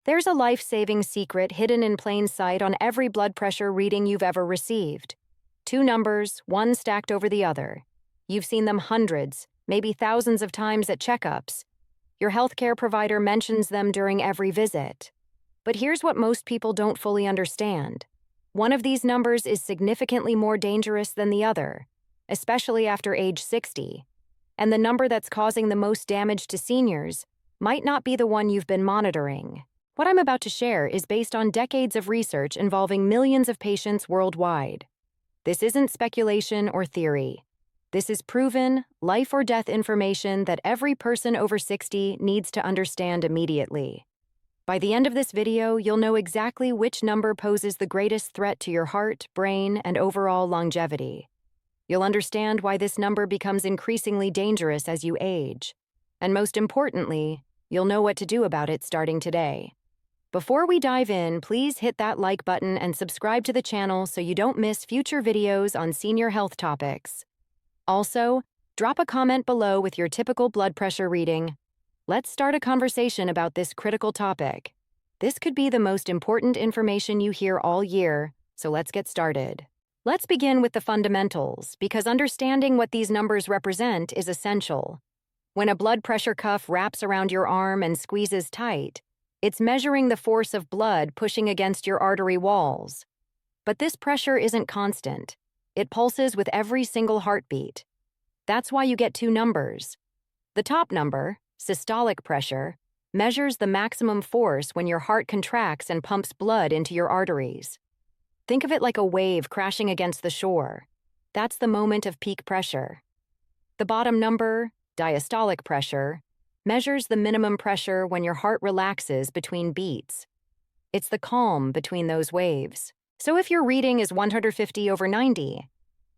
There's a life-saving secret hidden in plain sight on every blood pressure reading you've ever received. Two numbers, one stacked over the other. You've seen them hundreds, maybe thousands of times at checkups. Your healthcare provider mentions them during every visit. But here's what most people don't fully understand. One of these numbers is significantly more dangerous than the other, especially after age 60. And the number that's causing the most damage to seniors might not be the one you've been monitoring. What I'm about to share is based on decades of research involving millions of patients worldwide. This isn't speculation or theory. This is proven, life or death information that every person over 60 needs to understand immediately. By the end of this video, you'll know exactly which number poses the greatest threat to your heart, brain, and overall longevity. You'll understand why this number becomes increasingly dangerous as you age. And most importantly, you'll know what to do about it starting today. Before we dive in, please hit that like button and subscribe to the channel so you don't miss future videos on senior health topics. Also, drop a comment below with your typical blood pressure reading. Let's start a conversation about this critical topic. This could be the most important information you hear all year, so let's get started. Let's begin with the fundamentals, because understanding what these numbers represent is essential. When a blood pressure cuff wraps around your arm and squeezes tight, it's measuring the force of blood pushing against your artery walls. But this pressure isn't constant. It pulses with every single heartbeat. That's why you get two numbers. The top number, systolic pressure, measures the maximum force when your heart contracts and pumps blood into your arteries. Think of it like a wave crashing against the shore. That's the moment of peak pressure. The bottom number, diastolic pressure, measures the minimum pressure when your heart relaxes between beats. It's the calm between those waves. So if your reading is 150/90,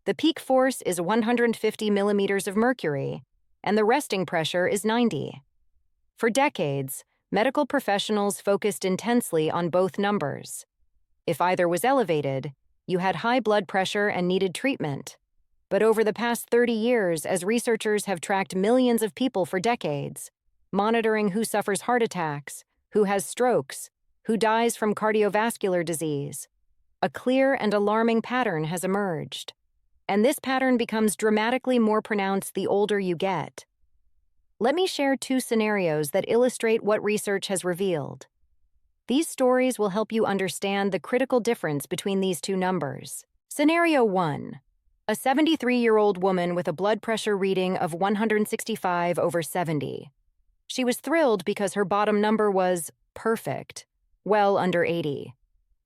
the peak force is 150 millimeters of mercury, and the resting pressure is 90. For decades, medical professionals focused intensely on both numbers. If either was elevated, you had high blood pressure and needed treatment. But over the past 30 years, as researchers have tracked millions of people for decades, monitoring who suffers heart attacks, who has strokes, who dies from cardiovascular disease, a clear and alarming pattern has emerged. And this pattern becomes dramatically more pronounced the older you get. Let me share two scenarios that illustrate what research has revealed. These stories will help you understand the critical difference between these two numbers. Scenario 1. A 73-year-old woman with a blood pressure reading of 165/70. She was thrilled because her bottom number was perfect, well under 80.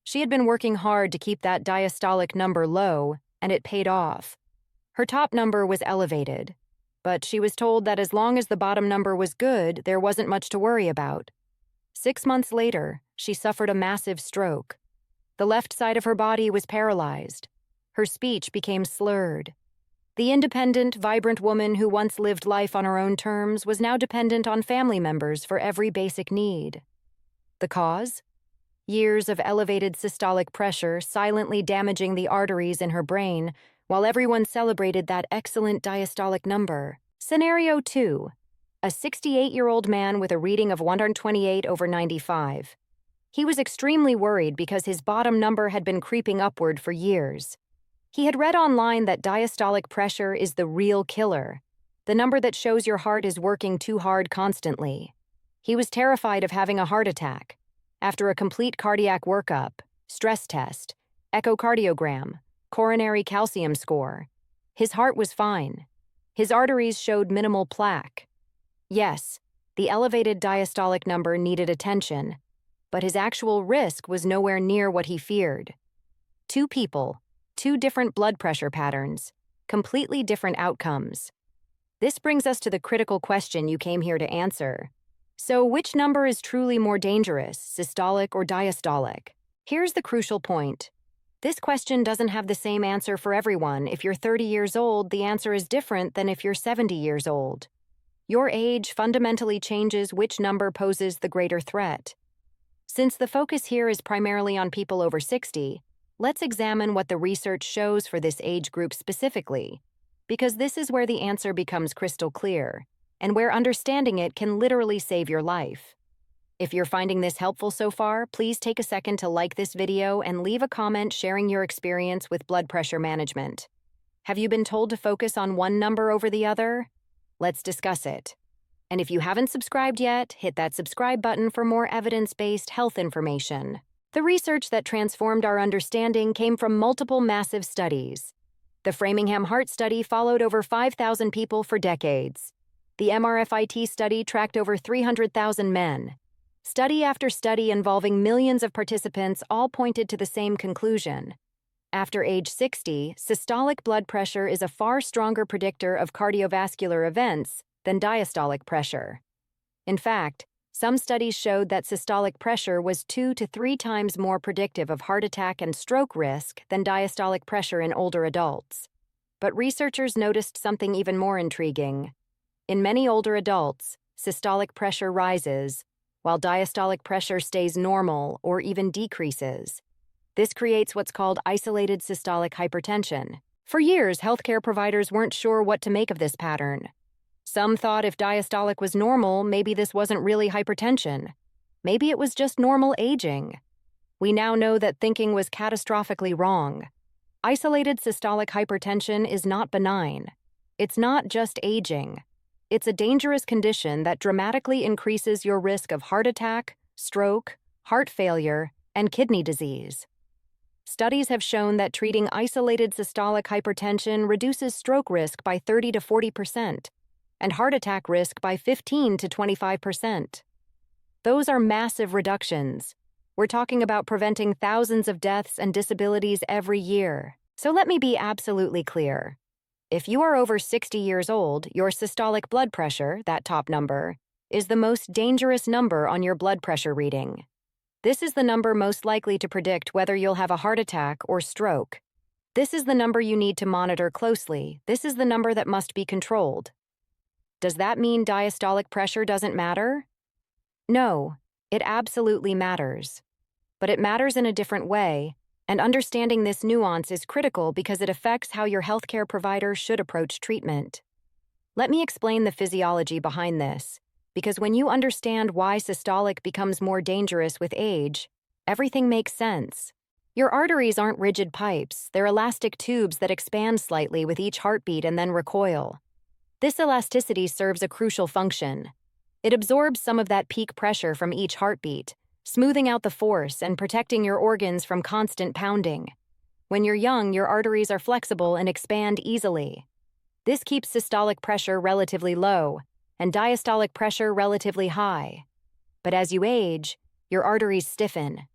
She had been working hard to keep that diastolic number low, and it paid off. Her top number was elevated, but she was told that as long as the bottom number was good, there wasn't much to worry about. 6 months later, she suffered a massive stroke. The left side of her body was paralyzed. Her speech became slurred. The independent, vibrant woman who once lived life on her own terms was now dependent on family members for every basic need. The cause? Years of elevated systolic pressure silently damaging the arteries in her brain, while everyone celebrated that excellent diastolic number. Scenario 2. A 68-year-old man with a reading of 128/95. He was extremely worried because his bottom number had been creeping upward for years. He had read online that diastolic pressure is the real killer, the number that shows your heart is working too hard constantly. He was terrified of having a heart attack. After a complete cardiac workup, stress test, echocardiogram, coronary calcium score, his heart was fine. His arteries showed minimal plaque. Yes, the elevated diastolic number needed attention, but his actual risk was nowhere near what he feared. Two people, two different blood pressure patterns, completely different outcomes. This brings us to the critical question you came here to answer. So which number is truly more dangerous, systolic or diastolic? Here's the crucial point. This question doesn't have the same answer for everyone. If you're 30 years old, the answer is different than if you're 70 years old. Your age fundamentally changes which number poses the greater threat. Since the focus here is primarily on people over 60, let's examine what the research shows for this age group specifically, because this is where the answer becomes crystal clear, and where understanding it can literally save your life. If you're finding this helpful so far, please take a second to like this video and leave a comment sharing your experience with blood pressure management. Have you been told to focus on one number over the other? Let's discuss it. And if you haven't subscribed yet, hit that subscribe button for more evidence-based health information. The research that transformed our understanding came from multiple massive studies. The Framingham Heart Study followed over 5,000 people for decades. The MRFIT study tracked over 300,000 men. Study after study involving millions of participants all pointed to the same conclusion. After age 60, systolic blood pressure is a far stronger predictor of cardiovascular events than diastolic pressure. In fact, some studies showed that systolic pressure was 2 to 3 times more predictive of heart attack and stroke risk than diastolic pressure in older adults. But researchers noticed something even more intriguing. In many older adults, systolic pressure rises, while diastolic pressure stays normal or even decreases. This creates what's called isolated systolic hypertension. For years, healthcare providers weren't sure what to make of this pattern. Some thought if diastolic was normal, maybe this wasn't really hypertension. Maybe it was just normal aging. We now know that thinking was catastrophically wrong. Isolated systolic hypertension is not benign. It's not just aging. It's a dangerous condition that dramatically increases your risk of heart attack, stroke, heart failure, and kidney disease. Studies have shown that treating isolated systolic hypertension reduces stroke risk by 30 to 40% and heart attack risk by 15 to 25%. Those are massive reductions. We're talking about preventing thousands of deaths and disabilities every year. So let me be absolutely clear. If you are over 60 years old, your systolic blood pressure, that top number, is the most dangerous number on your blood pressure reading. This is the number most likely to predict whether you'll have a heart attack or stroke. This is the number you need to monitor closely. This is the number that must be controlled. Does that mean diastolic pressure doesn't matter? No, it absolutely matters. But it matters in a different way. And understanding this nuance is critical because it affects how your healthcare provider should approach treatment. Let me explain the physiology behind this, because when you understand why systolic becomes more dangerous with age, everything makes sense. Your arteries aren't rigid pipes, they're elastic tubes that expand slightly with each heartbeat and then recoil. This elasticity serves a crucial function. It absorbs some of that peak pressure from each heartbeat, smoothing out the force and protecting your organs from constant pounding. When you're young, your arteries are flexible and expand easily. This keeps systolic pressure relatively low and diastolic pressure relatively high. But as you age, your arteries stiffen.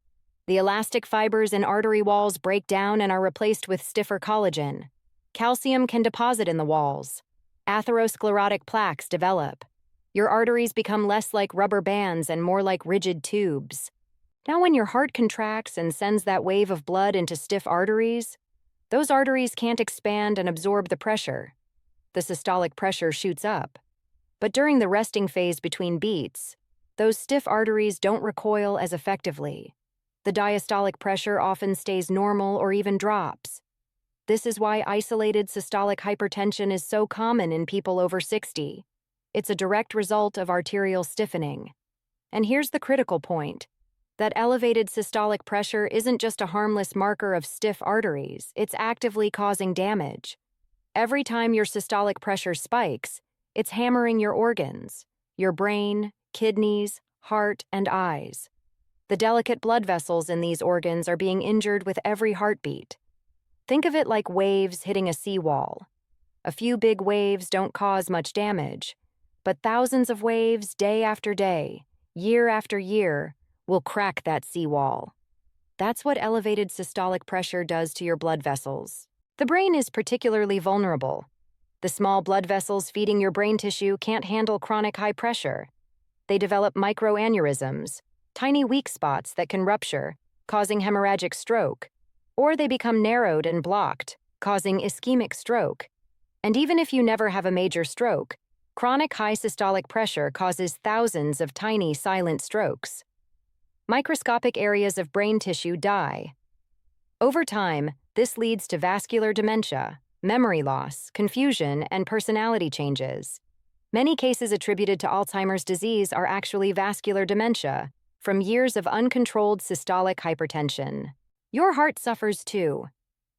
The elastic fibers in artery walls break down and are replaced with stiffer collagen. Calcium can deposit in the walls. Atherosclerotic plaques develop. Your arteries become less like rubber bands and more like rigid tubes. Now, when your heart contracts and sends that wave of blood into stiff arteries, those arteries can't expand and absorb the pressure. The systolic pressure shoots up. But during the resting phase between beats, those stiff arteries don't recoil as effectively. The diastolic pressure often stays normal or even drops. This is why isolated systolic hypertension is so common in people over 60. It's a direct result of arterial stiffening. And here's the critical point. That elevated systolic pressure isn't just a harmless marker of stiff arteries, it's actively causing damage. Every time your systolic pressure spikes, it's hammering your organs, your brain, kidneys, heart, and eyes. The delicate blood vessels in these organs are being injured with every heartbeat. Think of it like waves hitting a seawall. A few big waves don't cause much damage, but thousands of waves day after day, year after year, will crack that seawall. That's what elevated systolic pressure does to your blood vessels. The brain is particularly vulnerable. The small blood vessels feeding your brain tissue can't handle chronic high pressure. They develop microaneurysms, tiny weak spots that can rupture, causing hemorrhagic stroke, or they become narrowed and blocked, causing ischemic stroke. And even if you never have a major stroke, chronic high systolic pressure causes thousands of tiny silent strokes. Microscopic areas of brain tissue die. Over time, this leads to vascular dementia, memory loss, confusion, and personality changes. Many cases attributed to Alzheimer's disease are actually vascular dementia from years of uncontrolled systolic hypertension. Your heart suffers too.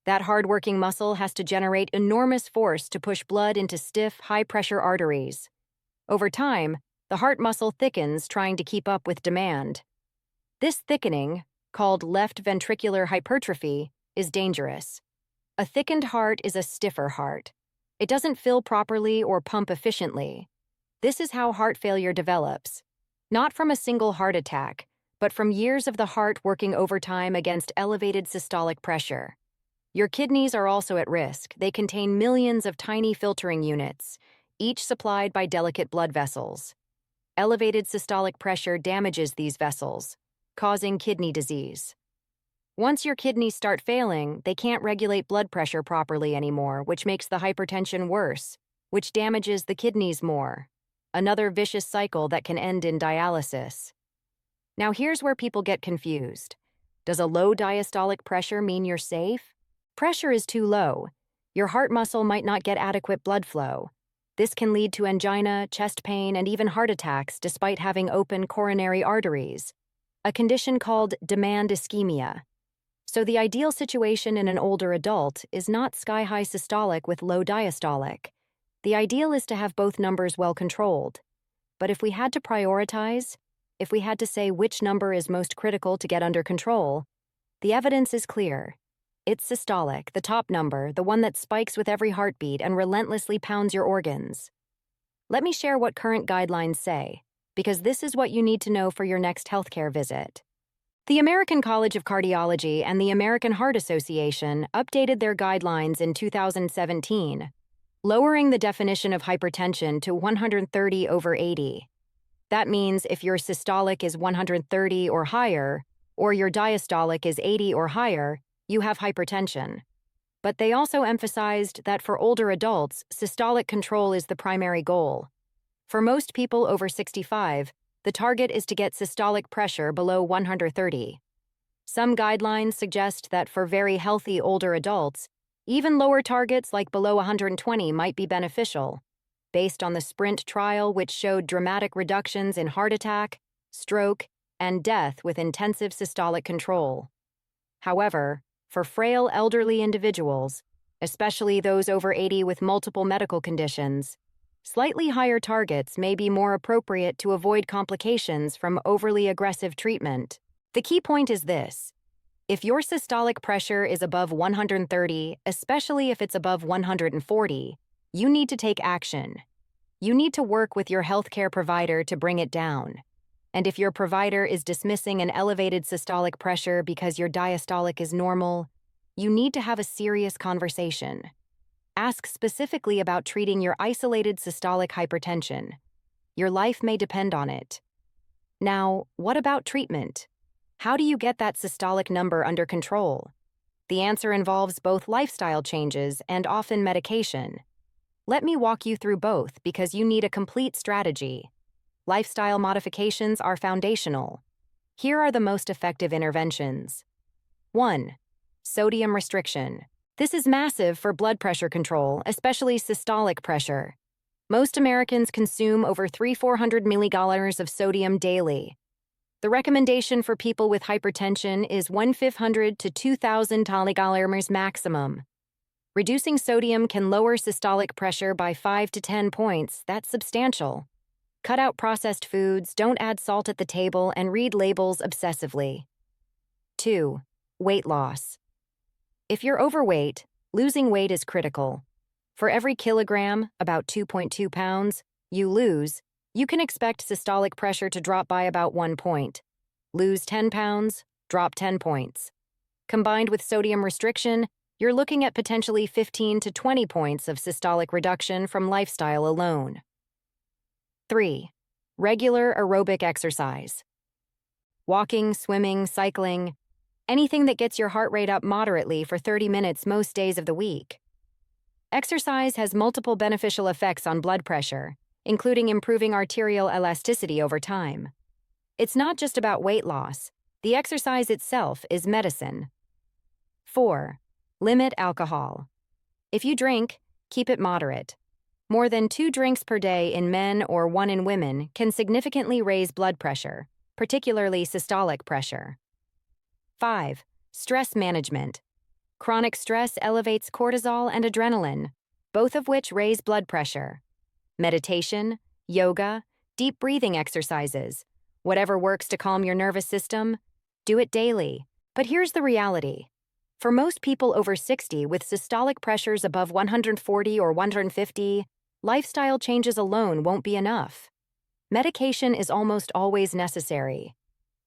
That hard-working muscle has to generate enormous force to push blood into stiff, high-pressure arteries. Over time, the heart muscle thickens trying to keep up with demand. This thickening, called left ventricular hypertrophy, is dangerous. A thickened heart is a stiffer heart. It doesn't fill properly or pump efficiently. This is how heart failure develops. Not from a single heart attack, but from years of the heart working overtime against elevated systolic pressure. Your kidneys are also at risk. They contain millions of tiny filtering units, each supplied by delicate blood vessels. Elevated systolic pressure damages these vessels, causing kidney disease. Once your kidneys start failing, they can't regulate blood pressure properly anymore, which makes the hypertension worse, which damages the kidneys more. Another vicious cycle that can end in dialysis. Now here's where people get confused. Does a low diastolic pressure mean you're safe? Pressure is too low. Your heart muscle might not get adequate blood flow. This can lead to angina, chest pain, and even heart attacks despite having open coronary arteries, a condition called demand ischemia. So the ideal situation in an older adult is not sky-high systolic with low diastolic. The ideal is to have both numbers well controlled. But if we had to prioritize, if we had to say which number is most critical to get under control, the evidence is clear. It's systolic, the top number, the one that spikes with every heartbeat and relentlessly pounds your organs. Let me share what current guidelines say, because this is what you need to know for your next healthcare visit. The American College of Cardiology and the American Heart Association updated their guidelines in 2017, lowering the definition of hypertension to 130/80. That means if your systolic is 130 or higher, or your diastolic is 80 or higher, you have hypertension. But they also emphasized that for older adults, systolic control is the primary goal. For most people over 65, the target is to get systolic pressure below 130. Some guidelines suggest that for very healthy older adults, even lower targets like below 120 might be beneficial, based on the SPRINT trial which showed dramatic reductions in heart attack, stroke, and death with intensive systolic control. However, for frail elderly individuals, especially those over 80 with multiple medical conditions, slightly higher targets may be more appropriate to avoid complications from overly aggressive treatment. The key point is this. If your systolic pressure is above 130, especially if it's above 140, you need to take action. You need to work with your healthcare provider to bring it down. And if your provider is dismissing an elevated systolic pressure because your diastolic is normal, you need to have a serious conversation. Ask specifically about treating your isolated systolic hypertension. Your life may depend on it. Now, what about treatment? How do you get that systolic number under control? The answer involves both lifestyle changes and often medication. Let me walk you through both because you need a complete strategy. Lifestyle modifications are foundational. Here are the most effective interventions. 1. Sodium restriction. This is massive for blood pressure control, especially systolic pressure. Most Americans consume over 300-400 milligallons of sodium daily. The recommendation for people with hypertension is 1,500 to 2,000 milligallons maximum. Reducing sodium can lower systolic pressure by 5 to 10 points. That's substantial. Cut out processed foods, don't add salt at the table, and read labels obsessively. 2. Weight loss. If you're overweight, losing weight is critical. For every kilogram, about 2.2 pounds, you lose, you can expect systolic pressure to drop by about 1 point. Lose 10 pounds, drop 10 points. Combined with sodium restriction, you're looking at potentially 15 to 20 points of systolic reduction from lifestyle alone. 3. Regular aerobic exercise. Walking, swimming, cycling, anything that gets your heart rate up moderately for 30 minutes most days of the week. Exercise has multiple beneficial effects on blood pressure, including improving arterial elasticity over time. It's not just about weight loss. The exercise itself is medicine. 4. Limit alcohol. If you drink, keep it moderate. More than 2 drinks per day in men or 1 in women can significantly raise blood pressure, particularly systolic pressure. 5. Stress management. Chronic stress elevates cortisol and adrenaline, both of which raise blood pressure. Meditation, yoga, deep breathing exercises, whatever works to calm your nervous system, do it daily. But here's the reality. For most people over 60 with systolic pressures above 140 or 150, lifestyle changes alone won't be enough. Medication is almost always necessary.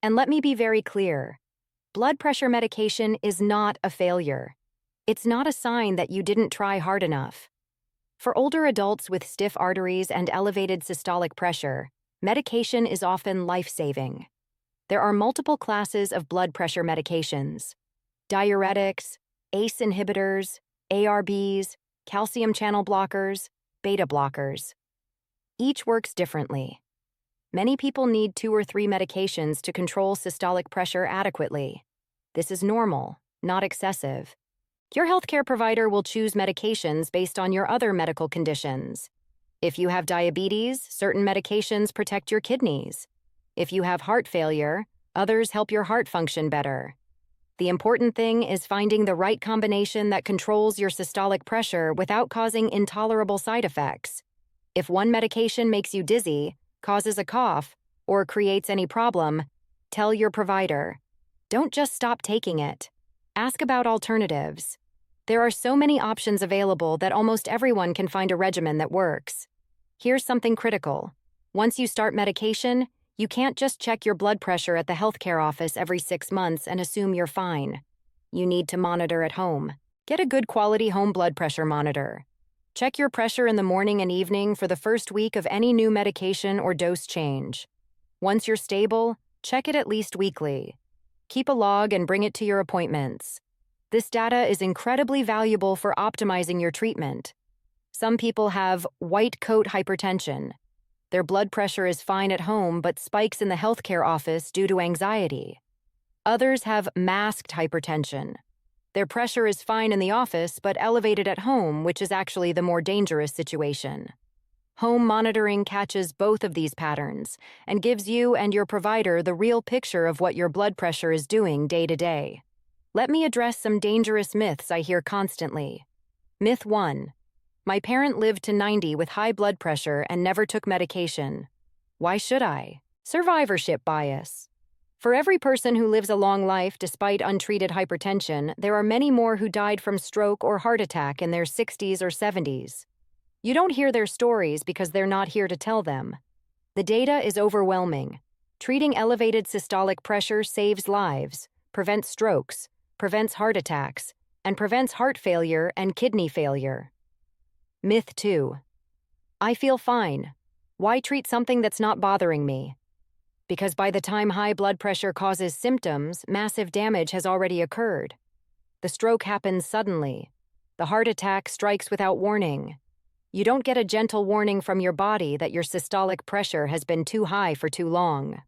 And let me be very clear. Blood pressure medication is not a failure. It's not a sign that you didn't try hard enough. For older adults with stiff arteries and elevated systolic pressure, medication is often life-saving. There are multiple classes of blood pressure medications: diuretics, ACE inhibitors, ARBs, calcium channel blockers, beta blockers. Each works differently. Many people need 2 or 3 medications to control systolic pressure adequately. This is normal, not excessive. Your healthcare provider will choose medications based on your other medical conditions. If you have diabetes, certain medications protect your kidneys. If you have heart failure, others help your heart function better. The important thing is finding the right combination that controls your systolic pressure without causing intolerable side effects. If one medication makes you dizzy, causes a cough, or creates any problem, tell your provider. Don't just stop taking it. Ask about alternatives. There are so many options available that almost everyone can find a regimen that works. Here's something critical. Once you start medication, you can't just check your blood pressure at the healthcare office every 6 months and assume you're fine. You need to monitor at home. Get a good quality home blood pressure monitor. Check your pressure in the morning and evening for the first week of any new medication or dose change. Once you're stable, check it at least weekly. Keep a log and bring it to your appointments. This data is incredibly valuable for optimizing your treatment. Some people have white coat hypertension. Their blood pressure is fine at home but spikes in the healthcare office due to anxiety. Others have masked hypertension. Their pressure is fine in the office but elevated at home, which is actually the more dangerous situation. Home monitoring catches both of these patterns and gives you and your provider the real picture of what your blood pressure is doing day to day. Let me address some dangerous myths I hear constantly. Myth 1. My parent lived to 90 with high blood pressure and never took medication. Why should I? Survivorship bias. For every person who lives a long life despite untreated hypertension, there are many more who died from stroke or heart attack in their 60s or 70s. You don't hear their stories because they're not here to tell them. The data is overwhelming. Treating elevated systolic pressure saves lives, prevents strokes, prevents heart attacks, and prevents heart failure and kidney failure. Myth 2. I feel fine. Why treat something that's not bothering me? Because by the time high blood pressure causes symptoms, massive damage has already occurred. The stroke happens suddenly. The heart attack strikes without warning. You don't get a gentle warning from your body that your systolic pressure has been too high for too long.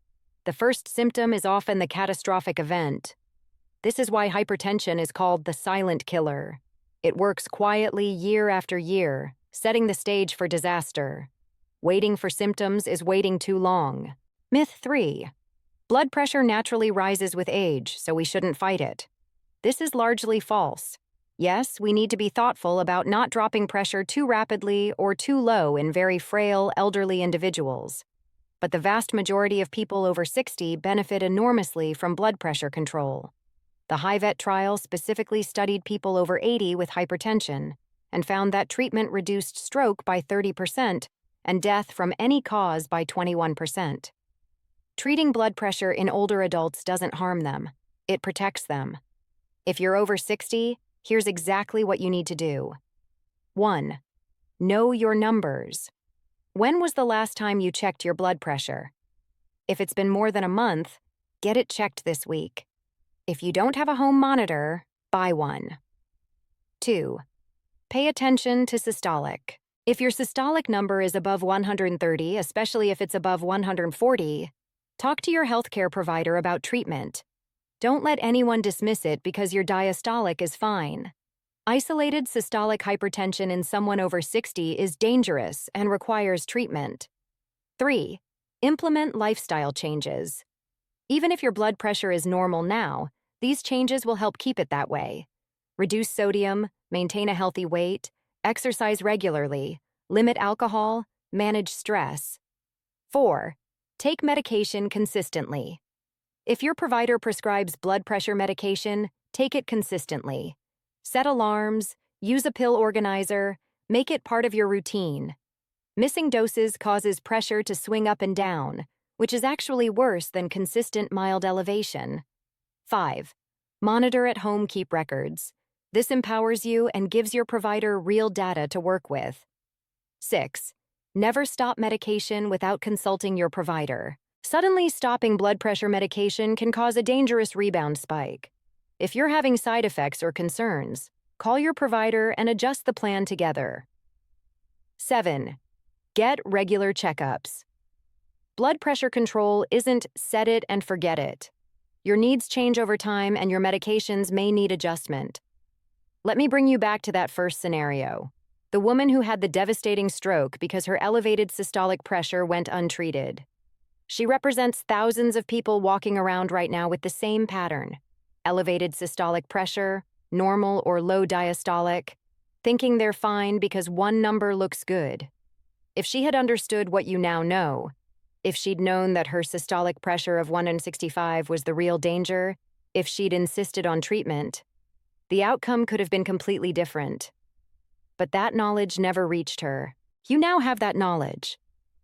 The first symptom is often the catastrophic event. This is why hypertension is called the silent killer. It works quietly year after year, setting the stage for disaster. Waiting for symptoms is waiting too long. Myth 3. Blood pressure naturally rises with age, so we shouldn't fight it. This is largely false. Yes, we need to be thoughtful about not dropping pressure too rapidly or too low in very frail, elderly individuals. But the vast majority of people over 60 benefit enormously from blood pressure control. The HIVET trial specifically studied people over 80 with hypertension and found that treatment reduced stroke by 30% and death from any cause by 21%. Treating blood pressure in older adults doesn't harm them. It protects them. If you're over 60, here's exactly what you need to do. 1. Know your numbers. When was the last time you checked your blood pressure? If it's been more than a month, get it checked this week. If you don't have a home monitor, buy one. 2. Pay attention to systolic. If your systolic number is above 130, especially if it's above 140, talk to your healthcare provider about treatment. Don't let anyone dismiss it because your diastolic is fine. Isolated systolic hypertension in someone over 60 is dangerous and requires treatment. 3. Implement lifestyle changes. Even if your blood pressure is normal now, these changes will help keep it that way. Reduce sodium, maintain a healthy weight, exercise regularly, limit alcohol, manage stress. 4. Take medication consistently. If your provider prescribes blood pressure medication, take it consistently. Set alarms, use a pill organizer, make it part of your routine. Missing doses causes pressure to swing up and down, which is actually worse than consistent mild elevation. 5. Monitor at home, keep records. This empowers you and gives your provider real data to work with. 6. Never stop medication without consulting your provider. Suddenly stopping blood pressure medication can cause a dangerous rebound spike. If you're having side effects or concerns, call your provider and adjust the plan together. 7. Get regular checkups. Blood pressure control isn't set it and forget it. Your needs change over time and your medications may need adjustment. Let me bring you back to that first scenario. The woman who had the devastating stroke because her elevated systolic pressure went untreated. She represents thousands of people walking around right now with the same pattern. Elevated systolic pressure, normal or low diastolic, thinking they're fine because one number looks good. If she had understood what you now know, if she'd known that her systolic pressure of 165 was the real danger, if she'd insisted on treatment, the outcome could have been completely different. But that knowledge never reached her. You now have that knowledge.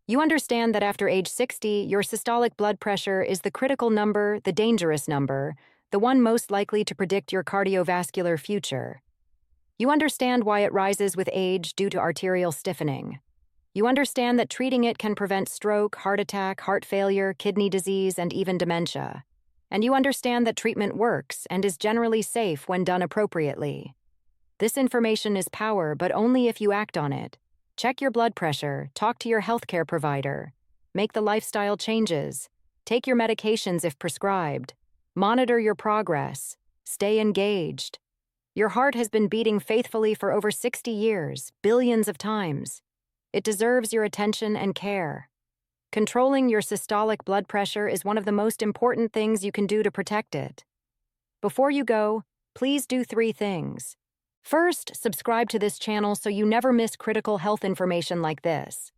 You understand that after age 60, your systolic blood pressure is the critical number, the dangerous number, the one most likely to predict your cardiovascular future. You understand why it rises with age due to arterial stiffening. You understand that treating it can prevent stroke, heart attack, heart failure, kidney disease, and even dementia. And you understand that treatment works and is generally safe when done appropriately. This information is power, but only if you act on it. Check your blood pressure, talk to your healthcare provider, make the lifestyle changes, take your medications if prescribed, monitor your progress, stay engaged. Your heart has been beating faithfully for over 60 years, billions of times. It deserves your attention and care. Controlling your systolic blood pressure is one of the most important things you can do to protect it. Before you go, please do 3 things. First, subscribe to this channel so you never miss critical health information like this.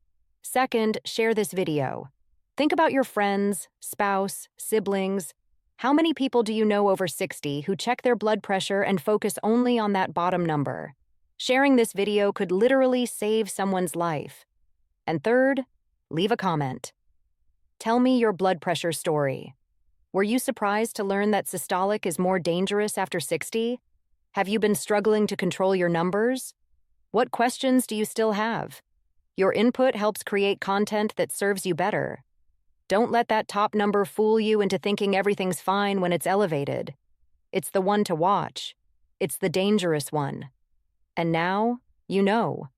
Second, share this video. Think about your friends, spouse, siblings. How many people do you know over 60 who check their blood pressure and focus only on that bottom number? Sharing this video could literally save someone's life. And third, leave a comment. Tell me your blood pressure story. Were you surprised to learn that systolic is more dangerous after 60? Have you been struggling to control your numbers? What questions do you still have? Your input helps create content that serves you better. Don't let that top number fool you into thinking everything's fine when it's elevated. It's the one to watch. It's the dangerous one. And now, you know.